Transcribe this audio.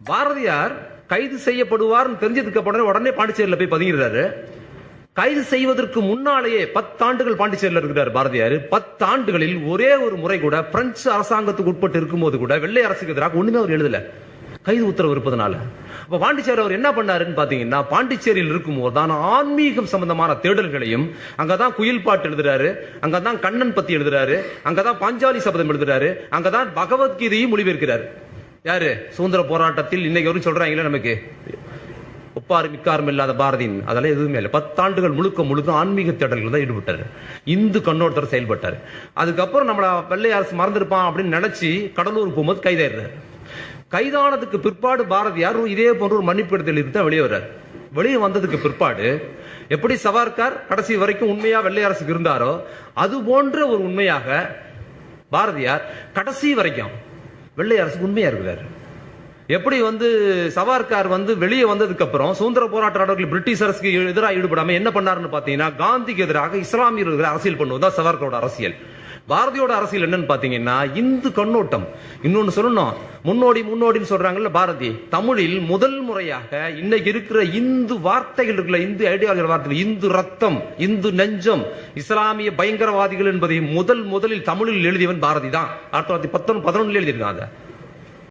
பாரதியார் கைது செய்யப்படுவார் தெரிஞ்சதுக்கு அப்புறம் உடனே பாண்டிச்சேரியில் போய் பதுங்கிறாரு. கைது செய்வதற்கு முன்னாலேயே 10 ஆண்டுகள் பாண்டிச்சேரியில் இருக்கிறார் பாரதியார். 10 ஆண்டுகளில் ஒரே ஒரு முறை கூட பிரெஞ்சு அரசாங்கத்துக்கு உட்பட்டு இருக்கும்போது கூட வெள்ளை அரசுக்கு எதிராக ஒண்ணுமே அவர் எழுதல, கைது உத்தரவு இருப்பதனால. அப்ப பாண்டிச்சேரி அவர் என்ன பண்ணாருன்னு பாத்தீங்கன்னா, பாண்டிச்சேரியில் இருக்கும்போது தான் ஆன்மீகம் சம்பந்தமான தேடல்களையும், அங்கதான் குயில் பாட்டு எழுதுறாரு, அங்கதான் கண்ணன் பத்தி எழுதுறாரு, அங்கதான் பாஞ்சாலி சபதம் எழுதுறாரு, அங்கதான் பகவத்கீதையும் மொழிபெயர்க்கிறார். யாரு? சுதந்திர போராட்டத்தில் இன்னைக்கு வரும் சொல்றாங்களே நமக்கு ஒப்பாறு மிக்காரும் இல்லாத பாரதியின், அதெல்லாம் எதுவுமே இல்லை. 10 ஆண்டுகள் முழுக்க ஆன்மீக தேடல்கள் தான் ஈடுபட்டாரு, இந்து கண்ணோட்டத்தில் செயல்பட்டாரு. அதுக்கப்புறம் நம்மள வெள்ளை அரசு மறந்துருப்பான் அப்படின்னு நினைச்சு கடலூர் போகும்போது கைதாயிடுறாரு. கைதானதுக்கு பிற்பாடு பாரதியார் இதே போன்ற ஒரு மன்னிப்பு இடத்தில் தான் வெளியே வர்றாரு. வெளியே வந்ததுக்கு பிற்பாடு எப்படி சவார்கார் கடைசி வரைக்கும் உண்மையா வெள்ளை அரசுக்கு இருந்தாரோ அது போன்ற ஒரு உண்மையாக பாரதியார் கடைசி வரைக்கும் வெள்ளை அரசுக்கு உண்மையா இருக்கிறார். எப்படி சவார்கார் வெளியே வந்ததுக்கு அப்புறம் சுதந்திர போராட்ட பிரிட்டிஷ் அரசுக்கு எதிராக ஈடுபடாம என்ன பண்ணாருன்னு பாத்தீங்கன்னா, காந்திக்கு எதிராக இஸ்லாமியர்கள் அரசியல் பண்ணுவதுதான் சவார்கரோட அரசியல். பாரதியோட அரசியல் என்னன்னு பாத்தீங்கன்னா இந்து கண்ணோட்டம். இன்னொன்னு சொல்லணும், முன்னோடின்னு சொல்றாங்கல்ல பாரதி, தமிழில் முதல் முறையாக இன்னைக்கு இருக்கிற இந்து வார்த்தைகள் இருக்குல்ல, இந்து ஐடியாலஜி வார்த்தைகள், இந்து ரத்தம், இந்து நெஞ்சம், இஸ்லாமிய பயங்கரவாதிகள் என்பதை முதலில் தமிழில் எழுதியவன் பாரதி தான். 1911 எழுதியிருக்காங்க.